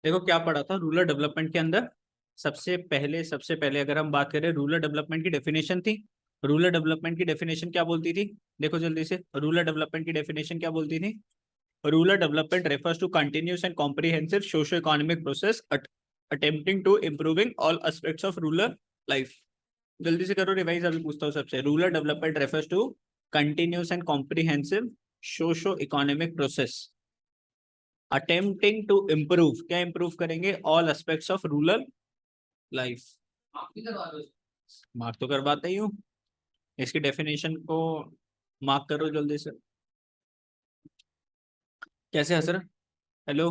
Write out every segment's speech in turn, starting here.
देखो क्या पढ़ा था रूरल डेवलपमेंट के अंदर। सबसे पहले अगर हम बात करें रूरल डेवलपमेंट की डेफिनेशन थी। रूरल डेवलपमेंट की डेफिनेशन क्या बोलती थी? देखो जल्दी से, रूरल डेवलपमेंट की डेफिनेशन क्या बोलती थी? Rural development refers to continuous and comprehensive socio-economic process attempting to improving all aspects of rural life। जल्दी से करो रिवाइज, अभी पूछता हूँ सबसे। Rural development refers to continuous and comprehensive socio-economic process attempting to improve, क्या improve करेंगे? all aspects of rural life। Mark तो करवाता ही हूँ। इसकी डेफिनेशन को मार्क करो जल्दी से। कैसे हंस रहा? हेलो।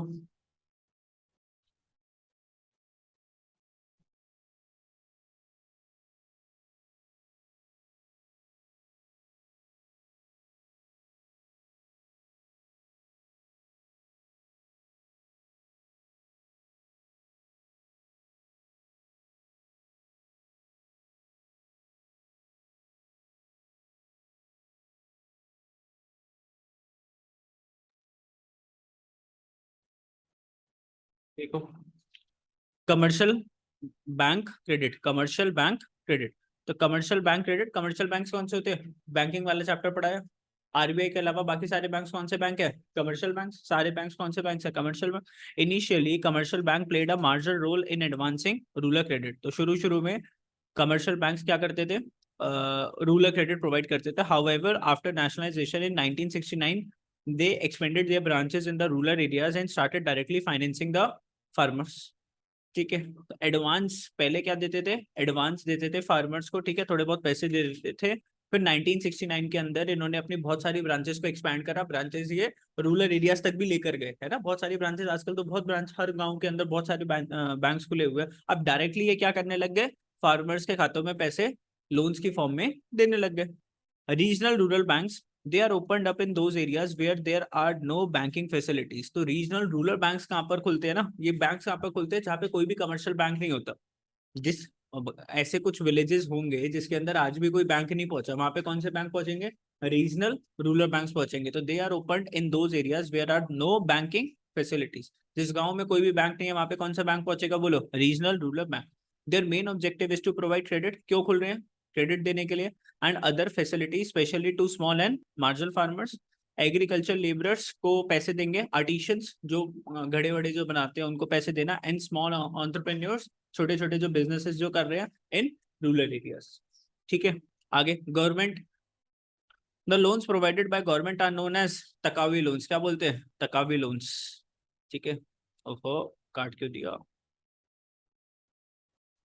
देखो, commercial bank credit, commercial bank credit. तो कमर्शियल बैंक कौन से होते हैं? बैंकिंग वाले चैप्टर पढ़ा है। आरबीआई के अलावा बाकी सारे बैंक्स कौन से बैंक है? Commercial bank. सारे बैंक्स कौन से बैंक है? Commercial bank. Initially commercial bank played a marginal role in advancing rural credit. तो शुरू शुरू में कमर्शियल बैंक्स क्या करते थे? रूरल क्रेडिट प्रोवाइड करते थे। However after nationalisation in 1969 they expanded their branches in the rural areas and started directly financing the farmers। ठीक है, तो एडवांस पहले क्या देते थे? एडवांस देते थे फार्मर्स को, ठीक है, थोड़े बहुत पैसे दे देते थे। फिर 1969 के अंदर इन्होंने अपनी बहुत सारी ब्रांचेस को एक्सपैंड करा। ब्रांचेस ये रूरल एरियाज तक भी लेकर गए, है ना। बहुत सारी ब्रांचेस, आजकल तो बहुत ब्रांच हर गांव के अंदर बहुत सारे बैंक्स खुले हुए हैं। अब डायरेक्टली ये क्या करने लग गए? फार्मर्स के खातों में पैसे लोन्स की फॉर्म में देने लग गए। Regional rural banks, they are opened up in those areas where there are no banking facilities। तो रीजनल रूरल बैंक्स कहाँ पर खुलते हैं ना? ये बैंक्स कहाँ पर खुलते हैं? जहाँ पे कोई भी कमर्शियल बैंक नहीं होता। जिस ऐसे कुछ विलेजेस होंगे जिसके अंदर आज भी कोई बैंक नहीं पहुंचा, वहां पे कौन से बैंक पहुंचेंगे? रीजनल रूरल बैंक्स पहुंचेंगे। तो they are open in those areas where are no banking facilities. जिस गांव में कोई भी बैंक नहीं है, वहां पे कौन सा बैंक पहुंचेगा? बोलो, regional rural bank. Their main objective is to provide credit. क्यों खुल रहे हैं? क्रेडिट देने के लिए। And other facilities especially to small and marginal farmers. Agriculture labourers को पैसे देंगे। आर्टिशंस जो घड़े वड़े जो बनाते हैं उनको पैसे देना। एंड स्मॉल एंटरप्रेन्योर्स, छोटे छोटे जो बिजनेसेस जो कर रहे हैं इन रूरल एरियाज। ठीक है, आगे government. The loans provided by government are known as taccavi loans. क्या बोलते हैं? तकावी लोन्स। ठीक है, ओहो, काट क्यों दिया?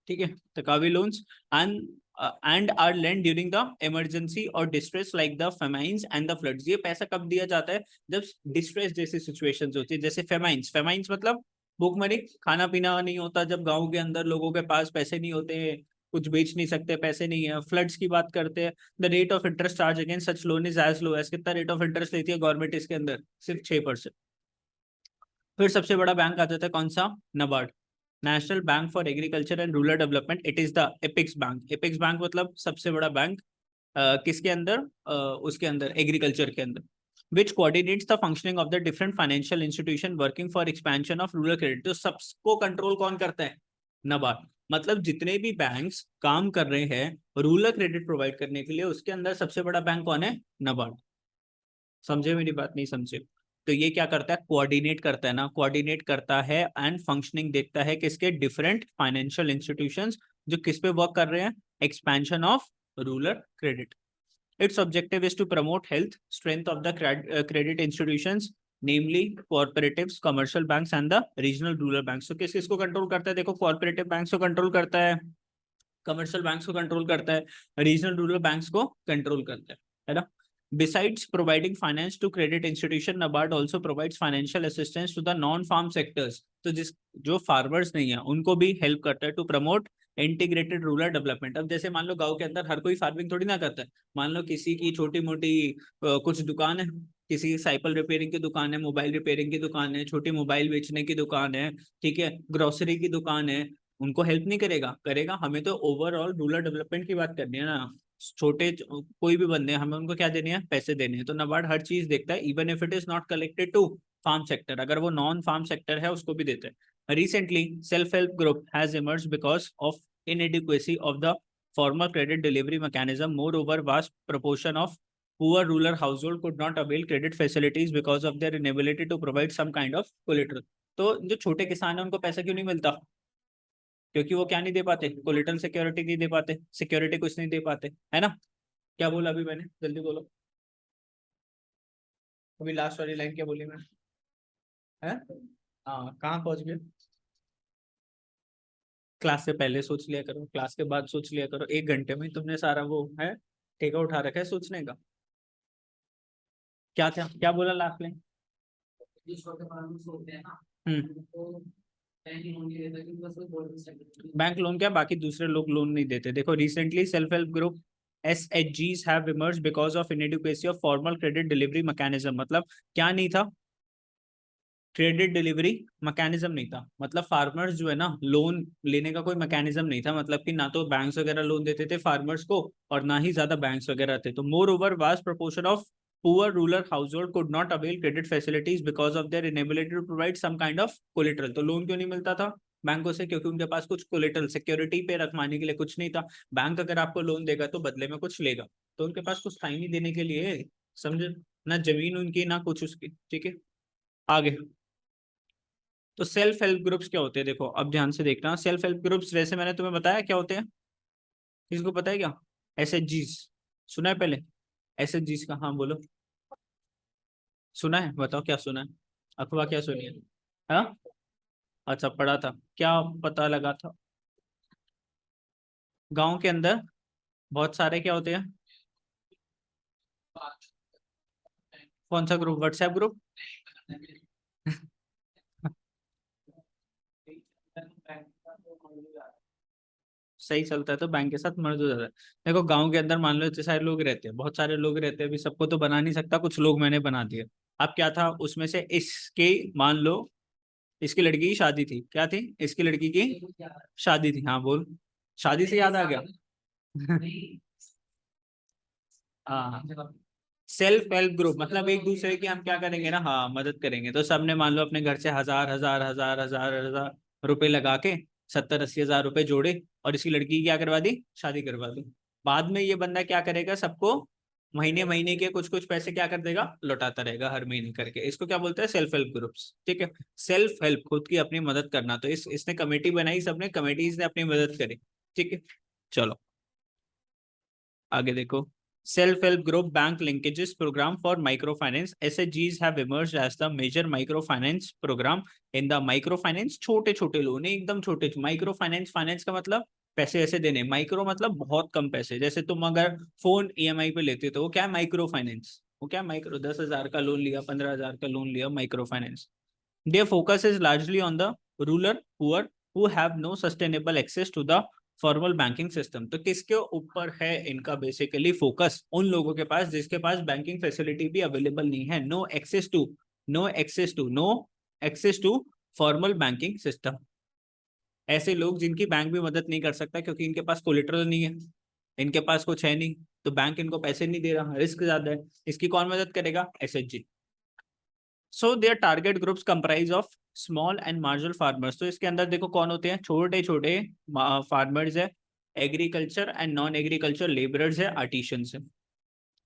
ठीक है, taccavi loans and are lent during the emergency और distress like the famines and the floods. ये पैसा कब दिया जाता है? जब डिस्ट्रेस जैसी सिचुएशंस होती है, जैसे फेमाइंस। फेमाइंस मतलब भूखमरी, खाना पीना नहीं होता, जब गांव के अंदर लोगों के पास पैसे नहीं होते, कुछ बेच नहीं सकते, पैसे नहीं है। फ्लड्स की बात करते हैं। The rate of interest charge against such loan is as low as. कितना रेट ऑफ इंटरेस्ट लेती है गवर्नमेंट इसके अंदर? सिर्फ 6%। फिर सबसे बड़ा बैंक आ जाता है कौन सा? NABARD, national bank for agriculture and rural development. It is the apex bank. Apex bank मतलब सबसे बड़ा बैंक। किसके अंदर? उसके अंदर, एग्रीकल्चर के अंदर। Which coordinates the functioning of the different financial institution working for expansion of rural credit. तो सबको कंट्रोल कौन करता है? नबार्ड। मतलब जितने भी बैंक्स काम कर रहे हैं रूरल क्रेडिट प्रोवाइड करने के लिए, उसके अंदर सबसे बड़ा बैंक कौन है? नबार्ड। समझे मेरी बात? नहीं समझे? तो ये क्या करता है? कोऑर्डिनेट करता है ना, कोऑर्डिनेट करता है एंड फंक्शनिंग देखता है किसके? डिफरेंट फाइनेंशियल इंस्टीट्यूशंस जो किस पे वर्क कर रहे हैं? Expansion of rural credit. Its objective is to promote health strength of the credit institutions, namely cooperatives, commercial banks and the regional rural banks. तो किस किसको कंट्रोल करता है? देखो, कॉर्पोरेटिव बैंक्स को कंट्रोल करता है, कमर्शियल बैंक्स को कंट्रोल करता है, रीजनल रूरल बैंक्स को कंट्रोल करता है ना। Besides providing finance to credit institution, NABARD also provides financial assistance to the non-farm sectors। तो जो फार्मर्स नहीं है उनको भी हेल्प करता है to promote integrated rural development. अब जैसे मान लो गांव के अंदर हर कोई फार्मिंग थोड़ी ना करता है। मान लो किसी की छोटी मोटी कुछ दुकान है, किसी की साइकिल रिपेयरिंग की दुकान है, मोबाइल रिपेयरिंग की दुकान है, छोटी मोबाइल बेचने की दुकान है, ठीक है, ग्रोसरी की दुकान है। उनको हेल्प नहीं करेगा? करेगा। हमें तो ओवरऑल रूरल डेवलपमेंट की बात करनी है ना। छोटे कोई भी बंदे हैं, हमें उनको क्या देने हैं? पैसे देने हैं। तो नबार्ड हर चीज देखता है, even if it is not collected to farm sector. अगर वो नॉन फार्म सेक्टर है उसको भी देते हैं। Recently, self-help group has emerged because of inadequacy of the formal credit delivery mechanism. Moreover, vast proportion of poor rural household could not avail credit facilities because of their inability to provide some kind of collateral. तो जो छोटे किसान हैं उनको पैसा क्यों नहीं मिलता? क्योंकि वो क्या नहीं दे पाते, कोलेटरल सिक्योरिटी नहीं दे पाते, सिक्योरिटी कुछ नहीं दे पाते, है ना? क्या बोला अभी मैंने, जल्दी बोलो। अभी लास्ट वाली लाइन क्या बोली मैंने? है हाँ, कहाँ पहुंच गए? क्लास से पहले सोच लिया करो, क्लास के बाद सोच लिया करो, 1 घंटे में तुमने सारा वो है ठेका उठा रखा है सोचने का। क्या था, क्या बोला लास्ट में? बैंक लोन क्या, बाकी दूसरे लोग लोन नहीं देते। देखो, recently self help group SHGs have emerged because of inadequacy of formal credit delivery mechanism। मतलब क्या नहीं था? क्रेडिट डिलीवरी मैकेनिज्म नहीं था। मतलब फार्मर्स जो है ना, लोन लेने का कोई मैकेनिज्म नहीं था। मतलब कि ना तो बैंक्स वगैरह लोन देते थे फार्मर्स को, और ना ही ज्यादा बैंक्स वगैरह थे। तो moreover vast proportion of poor rural household could not avail credit facilities because of their inability to provide some kind of collateral. तो लोन क्यों नहीं मिलता था बैंकों से? क्योंकि उनके पास कुछ कोलेटरल सिक्योरिटी पे रखवाने के लिए कुछ नहीं था। बैंक अगर आपको लोन देगा तो बदले में कुछ लेगा, तो उनके पास कुछ था ही नहीं देने के लिए। समझे ना, जमीन उनकी ना कुछ उसकी। ठीक है, आगे। तो सेल्फ हेल्प ग्रुप्स क्या होते हैं? देखो अब ध्यान से देखना। सेल्फ हेल्प ग्रुप्स वैसे मैंने तुम्हें बताया क्या होते हैं, किसको पता है क्या? SHGs सुना है पहले? SHGs का, हाँ बोलो। सुना है? बताओ क्या सुना है, अफवाह क्या सुनी है? हाँ, अच्छा पढ़ा था, क्या पता लगा था? गांव के अंदर बहुत सारे क्या होते हैं? कौन सा ग्रुप? WhatsApp group? सही चलता है तो बैंक के साथ मर्ज हो जाता है। देखो गांव के अंदर मान लो इतने सारे लोग रहते हैं, बहुत सारे लोग रहते हैं, अभी सबको तो बना नहीं सकता, कुछ लोग मैंने बना दिए। अब क्या था उसमें से, इसके मान लो इसकी लड़की की शादी थी। क्या थी? इसकी लड़की की शादी थी। हाँ बोल, शादी से याद आ गया। हाँ, सेल्फ हेल्प ग्रुप मतलब एक दूसरे की हम क्या करेंगे ना, हाँ मदद करेंगे। तो सबने मान लो अपने घर से हजार हजार हजार हजार हजार रुपए लगा के 70-80 हजार रुपए जोड़े, और इसकी लड़की की क्या करवा दी, शादी करवा दी। बाद में ये बंदा क्या करेगा, सबको महीने महीने के कुछ कुछ पैसे क्या कर देगा, लौटाता रहेगा हर महीने करके। इसको क्या बोलते हैं, सेल्फ हेल्प ग्रुप्स। ठीक है, सेल्फ हेल्प, खुद की अपनी मदद करना। तो इसने कमेटी बनाई, सबने कमेटीज ने अपनी मदद करी। ठीक है, चलो आगे देखो। Self help group bank linkages program for microfinance SHGs have emerged as the major microfinance program in the microfinance। छोटे छोटे लोन, एकदम छोटे। माइक्रो फाइनेंस, फाइनेंस का मतलब पैसे ऐसे देने, माइक्रो मतलब बहुत कम पैसे। जैसे तुम अगर फोन EMI पे लेते हो तो वो क्या है, माइक्रो फाइनेंस। वो क्या माइक्रो, 10,000 का लोन लिया, 15,000 का लोन लिया, micro finance. Their focus is largely on the rural poor who have no sustainable access to the formal banking system. तो किसके ऊपर है इनका बेसिकली फोकस? उन लोगों के पास जिसके पास बैंकिंग फैसिलिटी भी अवेलेबल नहीं है। No access to formal banking system. ऐसे लोग जिनकी बैंक भी मदद नहीं कर सकता क्योंकि इनके पास कोलेटरल नहीं है, इनके पास कुछ है नहीं, तो बैंक इनको पैसे नहीं दे रहा, रिस्क ज्यादा है। इसकी कौन मदद करेगा? SHG। So their target groups comprise of small and marginal farmers. तो इसके अंदर देखो कौन होते हैं, छोटे छोटे फार्मर्स है, agriculture and non agriculture labourers है, आर्टिशियंस है।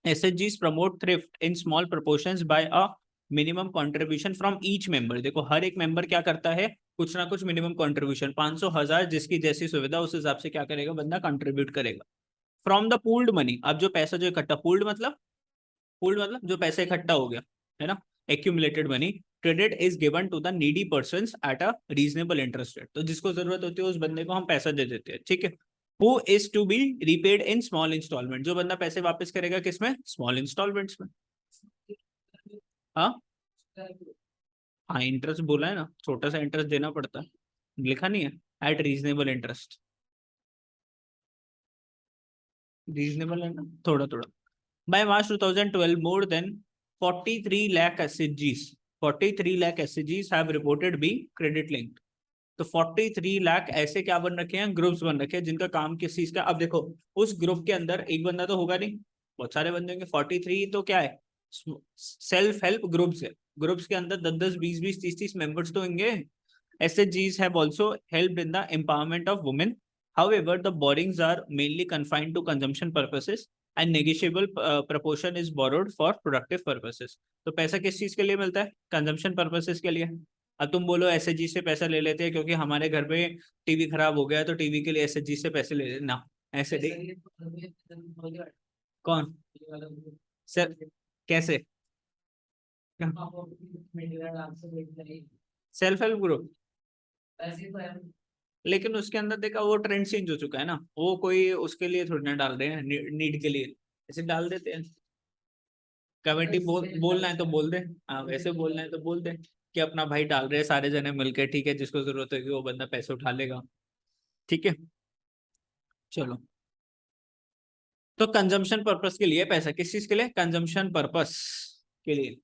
SHGs promote thrift in small proportions by a minimum contribution from each member. देखो हर एक मेंबर क्या करता है, कुछ ना कुछ मिनिमम कंट्रीब्यूशन, 500 1000 जिसकी जैसी सुविधा उस हिसाब से क्या करेगा बंदा, कंट्रीब्यूट करेगा। From the pooled money. अब जो पैसा जो इकट्ठा, पूल्ड मतलब जो पैसा इकट्ठा हो गया है ना, accumulated money, credit is given to the needy persons at a reasonable interest rate. तो जिसको जरूरत होती है उस बंदे को हम पैसा दे देते हैं। ठीक है, who is to be repaid in small instalment. जो बंदा पैसे वापस करेगा किसमें, स्मॉल इंस्टॉलमेंट्स में। हाँ हाँ, इंटरेस्ट बोला है ना, छोटा सा इंटरेस्ट देना पड़ता है, लिखा नहीं है? एट रीजनेबल इंटरेस्ट, रीजनेबल है ना, थोड़ा थोड़ा। By March 2012, more than 43 lakh SHGs, 43 lakh SHGs have reported being credit linked। तो 43 लाख ऐसे क्या बन रखे हैं, ग्रुप्स बन रखे हैं जिनका काम किस चीज का। अब देखो उस ग्रुप के अंदर एक बंदा तो होगा नहीं, बहुत सारे बंदे होंगे। 43 तो क्या है, सेल्फ हेल्प ग्रुप्स है। ग्रुप्स के अंदर 10-10 20-20 30-30 मेंबर्स तो होंगे। SHGs have also helped in the empowerment of women. However, the borrowings are mainly confined to consumption purposes and negotiable proportion is borrowed for productive purposes. तो पैसा किस चीज के लिए मिलता है? कंजम्पशन पर्पसेस के लिए। अब तुम बोलो एसएचजी से पैसा ले लेते हैं क्योंकि हमारे घर में टीवी खराब हो गया तो टीवी के लिए एसएचजी से पैसे ले लेना, ऐसे नहीं। कौन सर? कैसे? Self help group? लेकिन उसके अंदर देखा वो ट्रेंड चेंज हो चुका है ना, वो कोई उसके लिए थोड़ी ना डाल रहे हैं, नीड के लिए ऐसे डाल देते हैं। कमेटी बोलना है तो बोल दे, हाँ वैसे बोलना है तो बोल दे कि अपना भाई डाल रहे हैं सारे जने मिलकर, ठीक है, जिसको जरूरत होगी वो बंदा पैसे उठा लेगा, ठीक है। चलो, तो कंजम्पशन पर्पस के लिए पैसा, किस चीज के लिए? कंजम्पशन पर्पस के लिए,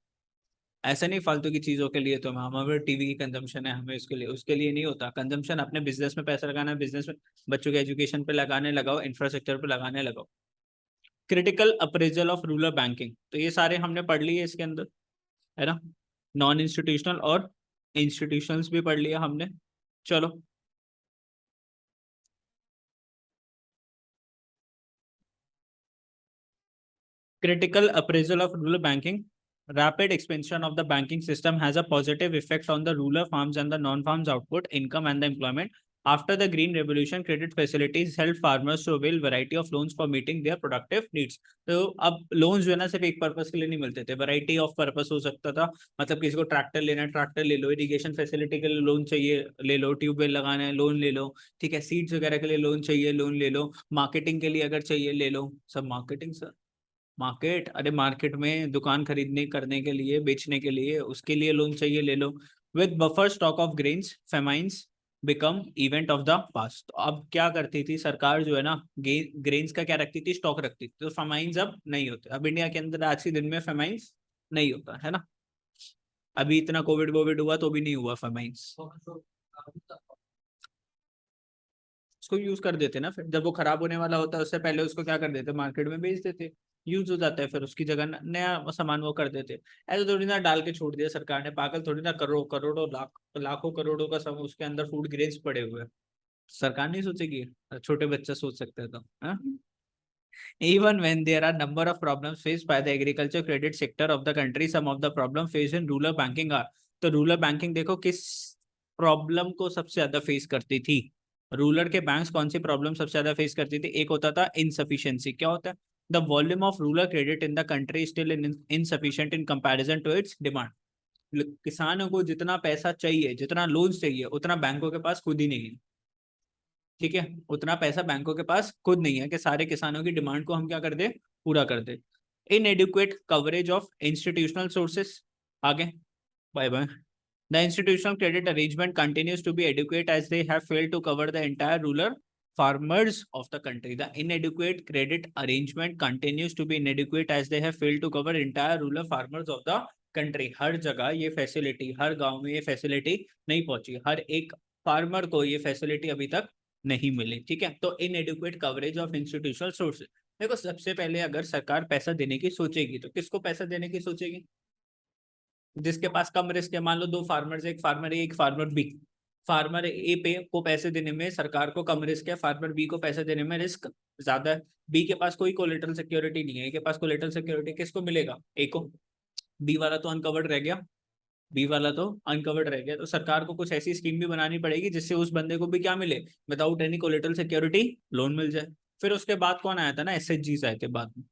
ऐसा नहीं फालतू की चीजों के लिए। तो हमारे टीवी की कंजम्पशन है, हमें उसके लिए, उसके लिए नहीं होता कंजम्पशन। अपने बिजनेस में पैसा लगाना है, बिजनेस में बच्चों के एजुकेशन पे लगाने लगाओ, इंफ्रास्ट्रक्चर पे लगाने लगाओ। Critical appraisal of rural banking, तो ये सारे हमने पढ़ लिए इसके अंदर, है ना। नॉन इंस्टीट्यूशनल और इंस्टीट्यूशंस भी पढ़ लिया हमने। चलो, critical appraisal of rural banking. Rapid expansion of the banking system has a positive effect on the rural farms and the non-farms output, income and the employment. After the Green Revolution, credit facilities help farmers to avail variety of loans for meeting their productive needs. तो अब loans जो है ना सिर्फ एक purpose के लिए नहीं मिलते थे, वैरायटी ऑफ पर्पस हो सकता था। मतलब किसी को ट्रैक्टर लेना है, ट्रैक्टर ले लो, इरिगेशन फैसिलिटी के लिए लोन चाहिए, ले लो, ट्यूबवेल लगाना है, लोन ले लो, ठीक है, सीड्स वगैरह के लिए लोन चाहिए, लोन ले लो, मार्केटिंग के लिए अगर चाहिए ले लो, सब मार्केटिंग सर, मार्केट, अरे मार्केट में दुकान खरीदने करने के लिए, बेचने के लिए, उसके लिए लोन चाहिए ले लो। With buffer stock of grains, famines become event of the past. तो अब क्या करती थी सरकार जो है ना, ग्रेन्स का क्या रखती थी? स्टॉक रखती थी। तो फेमाइंस अब नहीं होते, अब इंडिया के अंदर आज के दिन में फेमाइंस नहीं होता है ना। अभी इतना कोविड वोविड हुआ तो भी नहीं हुआ फेमाइंस। उसको यूज कर देते ना, फिर जब वो खराब होने वाला होता है उससे पहले उसको क्या कर देते, मार्केट में बेच देते, यूज हो जाता है, फिर उसकी जगह नया सामान वो कर देते। ऐसे थोड़ी ना डाल के छोड़ दिया सरकार ने, पागल थोड़ी ना, करोड़ों लाखों करोड़ों का सब उसके अंदर फूड ग्रेन्स पड़े हुए हैं। सरकार नहीं सोचेगी? छोटे बच्चा सोच सकते हैं तो, हाँ। Even when there are number of problems faced by the agriculture credit sector of the country, some of the problem faced in rural banking are। तो रूरल बैंकिंग देखो किस प्रॉब्लम को सबसे ज्यादा फेस करती थी, रूरल के बैंक्स कौन सी प्रॉब्लम सबसे ज्यादा फेस करती थी? एक होता था इनसफिशियंसी। क्या होता है? The volume of rural credit in the country still insufficient in comparison to its demand. किसानों को जितना पैसा चाहिए, जितना लोन चाहिए, उतना बैंकों के पास खुद ही नहीं है, ठीक है, उतना पैसा बैंकों के पास खुद नहीं है कि सारे किसानों की डिमांड को हम क्या कर दे, पूरा कर दे। Inadequate coverage of institutional sources, आगे, bye bye. The institutional credit arrangement continues to be adequate as they have failed to cover the entire rural farmers of the country. The inadequate credit arrangement continues to be inadequate as they have failed to cover entire rural farmers of the country. हर जगह ये facility, हर गांव में ये facility नहीं पहुंची, हर एक farmer को ये फैसिलिटी अभी तक नहीं मिली, ठीक है। तो इनएडिक्वेट कवरेज ऑफ इंस्टीट्यूशनल सोर्सेज। देखो सबसे पहले अगर सरकार पैसा देने की सोचेगी तो किसको पैसा देने की सोचेगी? जिसके पास कम रिस्क है। मान लो दो फार्मर्स, एक फार्मर ए, एक फार्मर बी। फार्मर ए पे को पैसे देने में सरकार को कम रिस्क है, फार्मर बी को पैसे देने में रिस्क ज्यादा है। बी के पास कोई कोलेटरल सिक्योरिटी नहीं है, ए के पास कोलेटरल सिक्योरिटी, किसको मिलेगा? ए को। बी वाला तो अनकवर्ड रह गया, बी वाला तो अनकवर्ड रह गया। तो सरकार को कुछ ऐसी स्कीम भी बनानी पड़ेगी जिससे उस बंदे को भी क्या मिले, without any collateral security loan मिल जाए। फिर उसके बाद कौन आया था ना, एसएचजीस आए थे बाद में।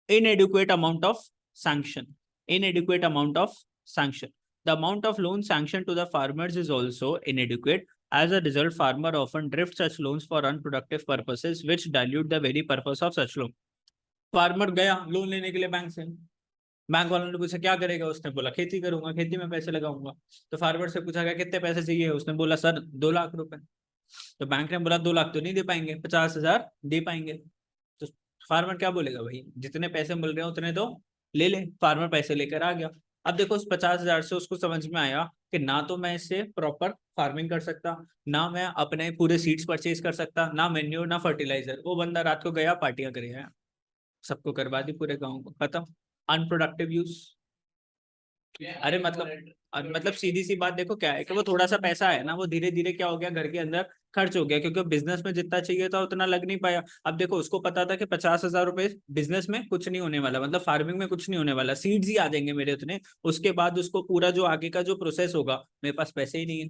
inadequate amount of sanction, inadequate amount of sanction, the amount of loan sanctioned to the farmers is also inadequate. As a result, farmer often drift such loans for unproductive purposes which dilute the very purpose of such loan। Farmer गया loan लेने के लिए bank से, bank वालों ने पूछा क्या करेगा, उसने बोला खेती करूंगा, खेती में पैसे लगाऊंगा। तो फार्मर से पूछा गया कितने पैसे चाहिए, उसने बोला सर 2 लाख रुपए। तो बैंक ने बोला 2 लाख तो नहीं दे पाएंगे, 50,000 दे पाएंगे। तो फार्मर क्या बोलेगा, भाई जितने पैसे मिल रहे हैं उतने तो ले ले। फार्मर पैसे लेकर आ गया। अब देखो उस 50,000 से उसको समझ में आया कि ना तो मैं इससे प्रॉपर फार्मिंग कर सकता, ना मैं अपने पूरे सीड्स परचेज कर सकता, ना मेन्योर ना फर्टिलाइजर। वो बंदा रात को गया पार्टियां कर गया, सबको करवा दी, पूरे गाँव को खत्म। अनप्रोडक्टिव यूज, अरे मतलब सीधी सी बात देखो क्या है कि वो थोड़ा सा पैसा है ना, वो धीरे धीरे क्या हो गया, घर के अंदर खर्च हो गया, क्योंकि बिजनेस में जितना चाहिए था उतना लग नहीं पाया। अब देखो उसको पता था कि 50,000 रुपए बिजनेस में कुछ नहीं होने वाला, मतलब फार्मिंग में कुछ नहीं होने वाला, सीड्स ही आ जाएंगे मेरे उतने। उसके बाद उसको पूरा जो आगे का जो प्रोसेस होगा, मेरे पास पैसे ही नहीं है,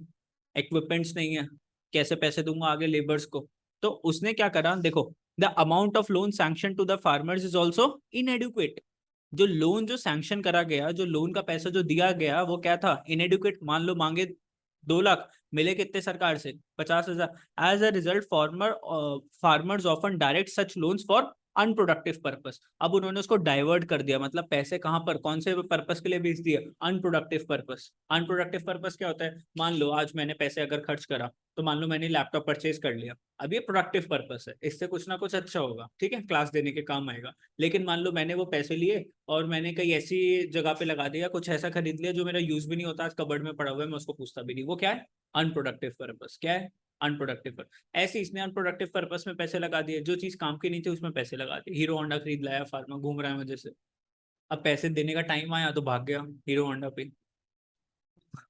इक्विपमेंट्स नहीं है, कैसे पैसे दूंगा आगे लेबर्स को। तो उसने क्या करा, देखो the amount of loan sanction to the farmers is also inadequate. जो लोन जो सैंक्शन करा गया, जो लोन का पैसा जो दिया गया, वो क्या था, इनएडुकेट। मान लो मांगे 2 लाख, मिले कितने सरकार से, 50,000। As a result farmers often direct such loans for unproductive purpose. अब उन्होंने उसको डाइवर्ट कर दिया, मतलब पैसे कहां पर, कौन से पर्पस के लिए भेज दिया, अनप्रोडक्टिव पर्पस। अनप्रोडक्टिव पर्पस क्या होता है, मान लो आज मैंने पैसे अगर खर्च करा, तो मान लो मैंने लैपटॉप परचेज कर लिया, अब ये प्रोडक्टिव पर्पस है, इससे कुछ ना कुछ अच्छा होगा, ठीक है, क्लास देने के काम आएगा। लेकिन मान लो मैंने वो पैसे लिए और मैंने कहीं ऐसी जगह पे लगा दिया, कुछ ऐसा खरीद लिया जो मेरा यूज भी नहीं होता, आज कबर्ड में पड़ा हुआ है, मैं उसको पूछता भी नहीं, वो क्या है, अनप्रोडक्टिव पर्पस। क्या है, अनप्रोडक्टिव पर्पस। ऐसे इसने अनप्रोडक्टिव पर्पस में पैसे लगा दिए, जो चीज काम की नहीं थी उसमें पैसे लगा दिए। हीरो होंडा खरीद लाया, फार्मा घूम रहा है वजह से, अब पैसे देने का टाइम आया तो भाग गया हीरो होंडा पे,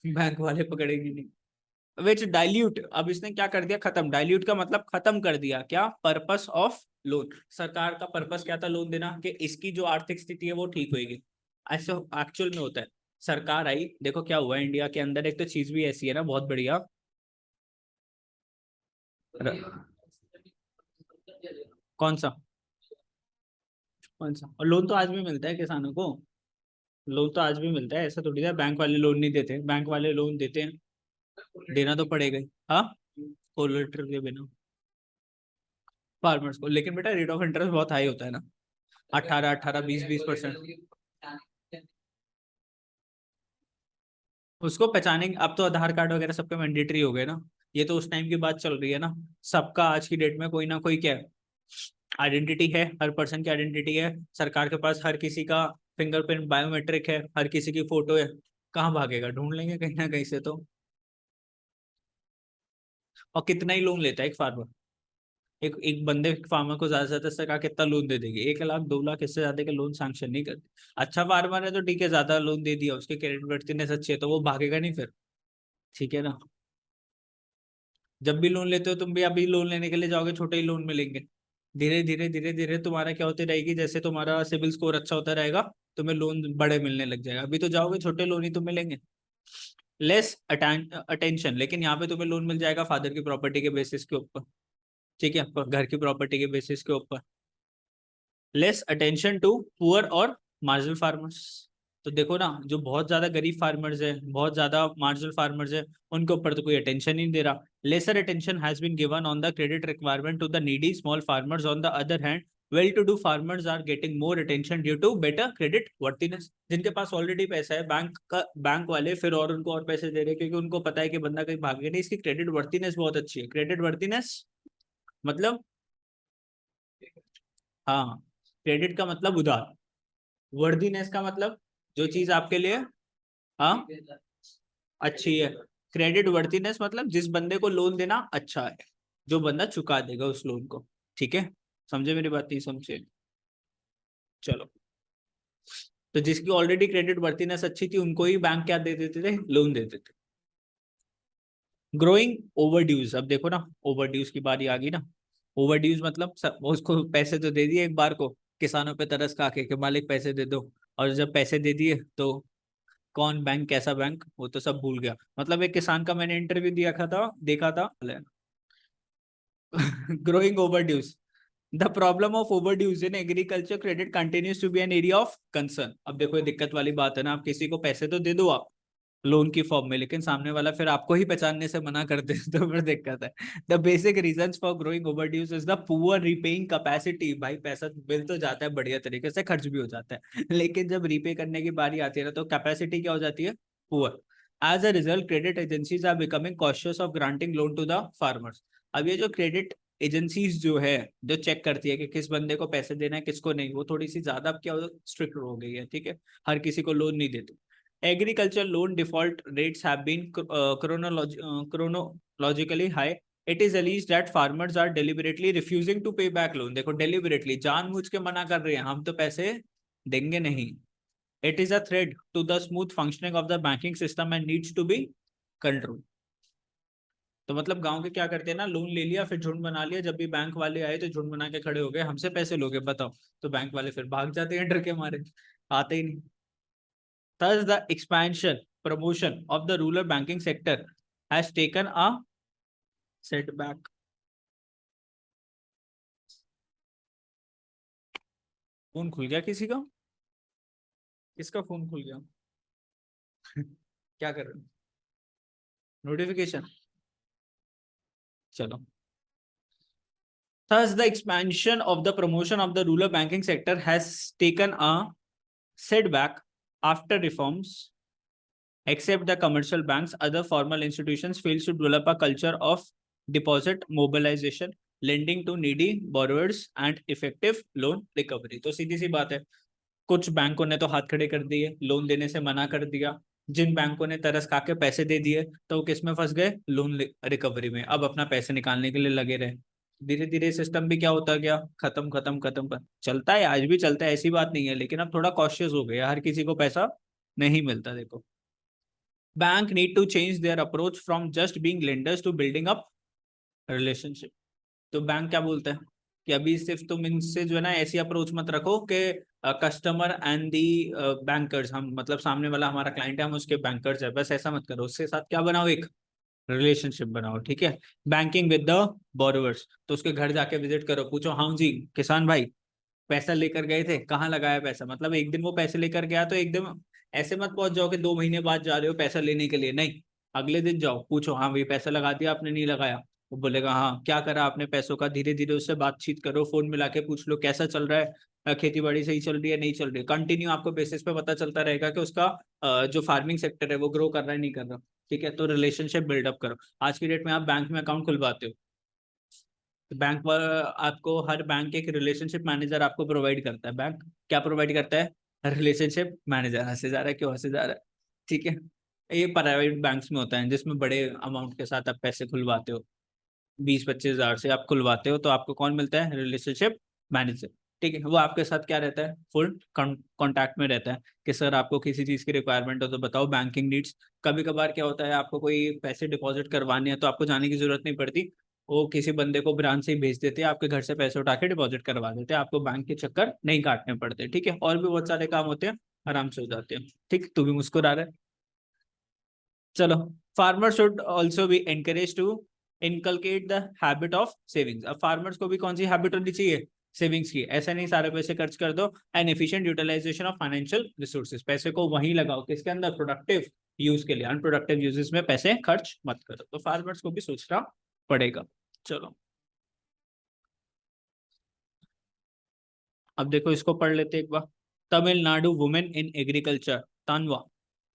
बैंक वाले पकड़ेंगे नहीं। विच डाइल्यूट, अब इसने क्या कर दिया, खत्म। डाइल्यूट का मतलब खत्म कर दिया क्या, पर्पस ऑफ लोन। सरकार का पर्पस क्या था, लोन देना, कि इसकी जो आर्थिक स्थिति है वो ठीक होगी। ऐसे एक्चुअल में होता है। सरकार आई, देखो क्या हुआ है इंडिया के अंदर, एक तो चीज भी ऐसी है ना बहुत बढ़िया। कौन सा, कौन सा, और लोन तो आज भी मिलता है किसानों को, लोन तो आज भी मिलता है, ऐसा थोड़ी है बैंक वाले लोन नहीं देते, बैंक वाले लोन देते हैं, देना तो पड़ेगा ही। हाँ, कोलेटरल के बिना फार्मर्स को, लेकिन बेटा रेट ऑफ इंटरेस्ट बहुत हाई होता है ना, 18-18, 20-20%। उसको पहचानेंगे, अब तो आधार कार्ड वगैरह सबके मैंडेटरी हो गए ना, ये तो उस टाइम की बात चल रही है ना। सबका आज की डेट में कोई ना कोई क्या आइडेंटिटी है, हर पर्सन की आइडेंटिटी है सरकार के पास, हर किसी का फिंगरप्रिंट बायोमेट्रिक है, हर किसी की फोटो है। कहाँ भागेगा, ढूंढ लेंगे कहीं ना कहीं से तो। और कितना ही लोन लेता है एक फार्मर, एक एक बंदे फार्मर को ज्यादा से ज्यादा सरकार कितना लोन दे देगी, 1 लाख 2 लाख, इससे ज्यादा के लोन सैंक्शन नहीं करती। अच्छा फार्मर है तो ठीक है, ज्यादा लोन दे दिया, उसके क्रेडिट वर्थिनेस अच्छी है तो वो भागेगा नहीं फिर, ठीक है ना। जब भी लोन लेते हो तुम भी, अभी लोन लेने के लिए जाओगे छोटे ही लोन मिलेंगे, धीरे धीरे धीरे धीरे तुम्हारा क्या होती रहेगी, जैसे तुम्हारा सिविल स्कोर अच्छा होता रहेगा, तुम्हें लोन बड़े मिलने लग जाएगा। अभी तो जाओगे छोटे लोन ही तो मिलेंगे, लेस अटेंशन, लेकिन यहाँ पे तुम्हें लोन मिल जाएगा फादर की प्रॉपर्टी के बेसिस के ऊपर, ठीक है, घर की प्रॉपर्टी के बेसिस के ऊपर। लेस अटेंशन टू पुअर और मार्जिनल फार्मर्स। तो देखो ना, जो बहुत ज्यादा गरीब फार्मर्स है, बहुत ज्यादा मार्जिनल फार्मर्स है, उनके ऊपर तो कोई अटेंशन ही नहीं दे रहा। Lesser attention has been given on the credit requirement to the needy small farmers. On the other hand, well to do farmers are getting more attention due to better creditworthiness. जिनके पास already पैसा है, bank वाले फिर और उनको और पैसे दे रहे हैं, क्योंकि उनको पता है कि बंदा कहीं भागे नहीं, इसकी क्रेडिट वर्थिनेस बहुत अच्छी है। क्रेडिट वर्थिनेस मतलब, हाँ, क्रेडिट का मतलब उधार, वर्दीनेस का मतलब जो चीज आपके लिए, हाँ, अच्छी है। क्रेडिट वर्दीनेस मतलब जिस बंदे को लोन देना अच्छा है, जो बंदा चुका देगा उस लोन को, ठीक है। समझे मेरी बात, नहीं समझे, चलो। तो जिसकी ऑलरेडी क्रेडिट वर्दीनेस अच्छी थी, उनको ही बैंक क्या दे देते थे, लोन दे देते थे। ग्रोइंग ओवरड्यूज, अब देखो ना, ओवरड्यूज की बारी आ गई ना। ओवरड्यूज मतलब उसको पैसे तो दे दिए एक बार को, किसानों पे तरस खा के कि मालिक पैसे दे दो, और जब पैसे दे दिए तो कौन बैंक, कैसा बैंक, वो तो सब भूल गया। मतलब एक किसान का मैंने इंटरव्यू दिया था, देखा था। Growing overdues, the problem of overdues in agriculture credit continues to be an area of concern. अब देखो ये दिक्कत वाली बात है ना, आप किसी को पैसे तो दे दो आप लोन की फॉर्म में, लेकिन सामने वाला फिर आपको ही पहचानने से मना कर दे तो फिर दिक्कत है। The basic reasons for growing overdues is the poor repaying capacity. भाई पैसा मिल तो जाता है बढ़िया तरीके से, खर्च भी हो जाता है, लेकिन जब रीपे करने की बारी आती है ना, तो कैपेसिटी क्या हो जाती है, poor. As a result credit agencies are becoming cautious of granting loan to the farmers. अब ये जो क्रेडिट एजेंसीज जो है, जो चेक करती है कि किस बंदे को पैसे देना है किसको नहीं, वो थोड़ी सी ज्यादा अब क्या स्ट्रिक्ट हो गई है, ठीक है। हर किसी को लोन नहीं देते। Agriculture loan default rates have been chronologically high. It is alleged that farmers are deliberately refusing to pay back loan. देखो deliberately, जानबूझ के मना कर रहे हैं, हम तो पैसे देंगे नहीं। It is a threat to the smooth functioning of the banking system and needs to be controlled. तो मतलब गांव के क्या करते हैं ना, लोन ले लिया फिर झुंड बना लिया, जब भी बैंक वाले आए तो झुंड बना के खड़े हो गए, हमसे पैसे लोगे बताओ, तो बैंक वाले फिर भाग जाते हैं डर के मारे, आते ही नहीं. Thus the expansion promotion of the rural banking sector has taken a setback. Phone खुल गया किसी का? किसका फोन खुल गया? क्या कर रहे हो? नोटिफिकेशन. चलो. Thus, the expansion of the promotion of the rural banking sector has taken a setback after reforms. Except the commercial banks, other formal institutions fail to develop a culture of deposit mobilization, lending to needy borrowers, and effective loan recovery. तो सीधी सी बात है, कुछ बैंकों ने तो हाथ खड़े कर दिए, लोन देने से मना कर दिया. जिन बैंकों ने तरस खा के पैसे दे दिए तो वो किस में फंस गए? लोन रिकवरी में. अब अपना पैसे निकालने के लिए लगे रहे. धीरे धीरे सिस्टम भी क्या होता गया? खत्म खत्म खत्म खत्म. चलता है, आज भी चलता है, ऐसी बात नहीं है, लेकिन अब थोड़ा कॉशियस हो गया, हर किसी को पैसा नहीं मिलता. देखो, bank need to change their approach from just being lenders to building up relationship. तो बैंक क्या बोलता है कि अभी सिर्फ तुम इनसे जो है ना ऐसी अप्रोच मत रखो कि कस्टमर एंड दी बैंकर्स, हम मतलब सामने वाला हमारा क्लाइंट है, हम उसके बैंकर्स है, बस ऐसा मत करो. उसके साथ क्या बनाओ? एक रिलेशनशिप बनाओ. ठीक है. बैंकिंग विद द बोरोवर्स, तो उसके घर जाके विजिट करो, पूछो हाँ जी किसान भाई पैसा लेकर गए थे, कहाँ लगाया पैसा. मतलब एक दिन वो पैसे लेकर गया तो एकदम ऐसे मत पहुंच जाओ कि 2 महीने बाद जा रहे हो पैसा लेने के लिए. नहीं, अगले दिन जाओ, पूछो हाँ भाई पैसा लगा दिया आपने? नहीं लगाया? वो बोलेगा हाँ, क्या करा आपने पैसों का? धीरे धीरे उससे बातचीत करो, फोन मिला के पूछ लो कैसा चल रहा है, खेती बाड़ी सही चल रही है नहीं चल रही है. कंटिन्यू आपको बेसिस पे पता चलता रहेगा कि उसका जो फार्मिंग सेक्टर है वो ग्रो कर रहा है नहीं कर रहा. ठीक है. तो रिलेशनशिप बिल्डअप करो. आज की डेट में आप बैंक में अकाउंट खुलवाते हो, बैंक पर आपको हर बैंक एक रिलेशनशिप मैनेजर आपको प्रोवाइड करता है. बैंक क्या प्रोवाइड करता है? Relationship manager. हंसे जा रहा है? क्यों हंसे जा रहा है? ठीक है. ये प्राइवेट बैंक्स में होता है जिसमें बड़े अमाउंट के साथ आप पैसे खुलवाते हो, 20-25 हज़ार से आप खुलवाते हो, तो आपको कौन मिलता है? Relationship manager. ठीक है. वो आपके साथ क्या रहता है? फुल कॉन्टैक्ट में रहता है कि सर आपको किसी चीज़ की रिक्वायरमेंट हो तो बताओ, बैंकिंग नीड्स. कभी कभार क्या होता है, आपको कोई पैसे डिपॉजिट करवाने हैं तो आपको जाने की जरूरत नहीं पड़ती, वो किसी बंदे को ब्रांच से ही भेज देते हैं, आपके घर से पैसे उठा के डिपॉजिट करवा देते हैं, आपको बैंक के चक्कर नहीं काटने पड़ते. ठीक है. और भी बहुत सारे काम होते हैं, आराम से हो जाते हैं. ठीक. तू भी मुस्कुरा रहा है. चलो. Farmer should also be encourage to inculcate the habit of savings. अब फार्मर्स को भी कौन सी हैबिट होनी चाहिए? सेविंग्स की. ऐसा नहीं सारे पैसे खर्च कर दो. And efficient utilization of financial resources. पैसे को वहीं लगाओ किसके अंदर? प्रोडक्टिव यूज के लिए. अनप्रोडक्टिव यूजेस में पैसे खर्च मत करो. तो फार्मर्स को भी सोचना पड़ेगा. चलो, अब देखो इसको पढ़ लेते एक बार. तमिलनाडु वुमेन इन एग्रीकल्चर, तानवा.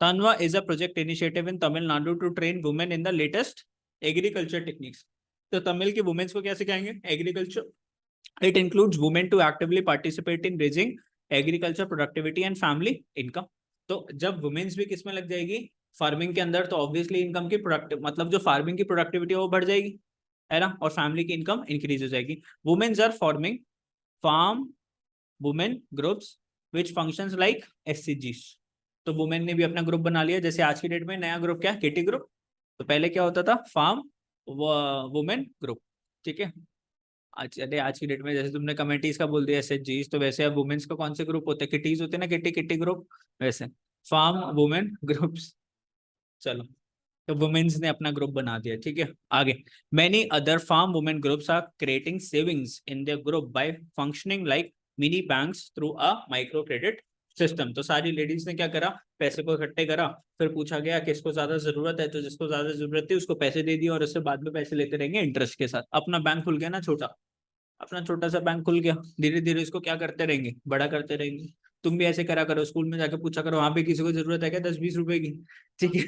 तानवा is a project initiative in Tamil Nadu to train women in the latest agriculture techniques. तो तमिल की वुमेन्स को क्या सिखाएंगे? Agriculture. It includes women to actively participate in raising agriculture productivity and family income. तो जब women's भी किसमें लग जाएगी? फार्मिंग के अंदर, तो ऑब्वियसली इनकम की प्रोडक्टिव मतलब जो फार्मिंग की प्रोडक्टिविटी है वो बढ़ जाएगी, है ना, और फैमिली की इनकम इंक्रीज हो जाएगी. Women's are forming farm women groups which functions like एससीजीज. तो वुमेन ने भी अपना ग्रुप बना लिया. जैसे आज की डेट में नया ग्रुप क्या है? Kitty group. तो पहले क्या होता था? Farm women group. ठीक है. आज अरे आज की डेट में जैसे तुमने कमेटीज का बोल दिया एसएचजीज, तो वैसे अब वुमेन्स का कौन से ग्रुप होते हैं? किटीज होते हैं ना, किटी किटी ग्रुप. वैसे फार्म वुमेन ग्रुप्स. चलो. तो वुमेन्स ने अपना ग्रुप बना दिया. ठीक है. आगे. Many other farm women groups are creating savings in their group by functioning like mini banks through a micro credit system. तो सारी लेडीज ने क्या करा? पैसे को इकट्ठे करा, फिर पूछा गया किसको ज्यादा जरूरत है, तो जिसको ज्यादा जरूरत थी उसको पैसे दे दिए, और उससे बाद में पैसे लेते रहेंगे इंटरेस्ट के साथ. अपना बैंक खुल गया ना छोटा, अपना छोटा सा बैंक खुल गया. धीरे धीरे इसको क्या करते रहेंगे? बड़ा करते रहेंगे. तुम भी ऐसे करा करो, स्कूल में जाके पूछा करो वहां पे किसी को जरूरत है क्या 10-20 रुपए की. ठीक है.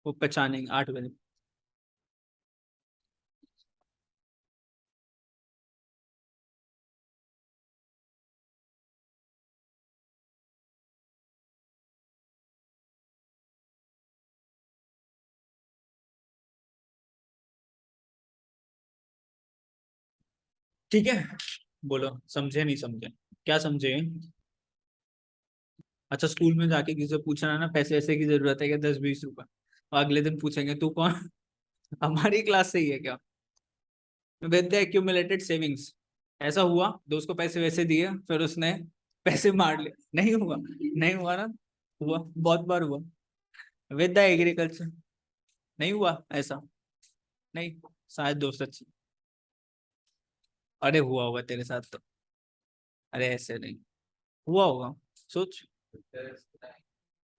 वो पहचानेंगे 8 बजे. ठीक है. बोलो समझे नहीं समझे? क्या समझे? अच्छा स्कूल में जाके किसी से पूछना ना पैसे ऐसे की जरूरत है क्या, 10-20 रुपए, और अगले दिन पूछेंगे तू कौन हमारी क्लास से ही है क्या। विद द एक्यूमुलेटेड सेविंग्स, ऐसा हुआ दोस्त को पैसे वैसे दिए फिर उसने पैसे मार लिए, नहीं हुआ, नहीं हुआ ना, हुआ बहुत बार हुआ। विद द एग्रीकल्चर, नहीं हुआ ऐसा, नहीं, शायद दोस्त अच्छी, अरे हुआ होगा तेरे साथ तो, अरे ऐसे नहीं हुआ होगा, सोच।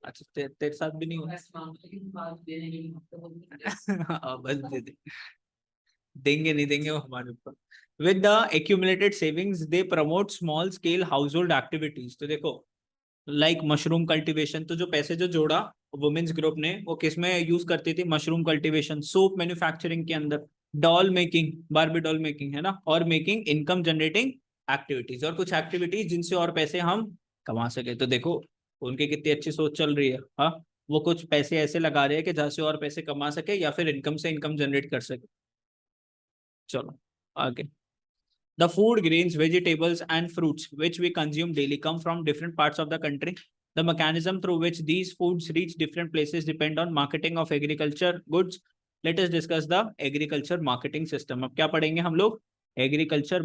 अच्छा तेरे साथ भी नहीं हुआ हाँ, बस दे दे, देंगे नहीं देंगे वो हमारे ऊपर। With the accumulated savings they promote small scale house hold activities, तो देखो लाइक मशरूम कल्टीवेशन, तो जो पैसे जो जोड़ा वुमेन्स ग्रुप ने वो किस में यूज करती थी, मशरूम कल्टीवेशन, सोप मैन्युफैक्चरिंग के अंदर, doll making, Barbie doll making है ना, और मेकिंग इनकम जनरेटिंग एक्टिविटीज, और कुछ एक्टिविटीज जिनसे और पैसे हम कमा सके। तो देखो उनकी कितनी अच्छी सोच चल रही है, हाँ, वो कुछ पैसे ऐसे लगा रहे हैं कि जहाँ से और पैसे कमा सके या फिर इनकम से इनकम जनरेट कर सके। चलो आगे। The food, grains, vegetables, and fruits which we consume daily come from different parts of the country. The mechanism through which these foods reach different places depend on marketing of agriculture goods. Let us discuss the agriculture marketing system. अब क्या पढ़ेंगे हम लोग, agriculture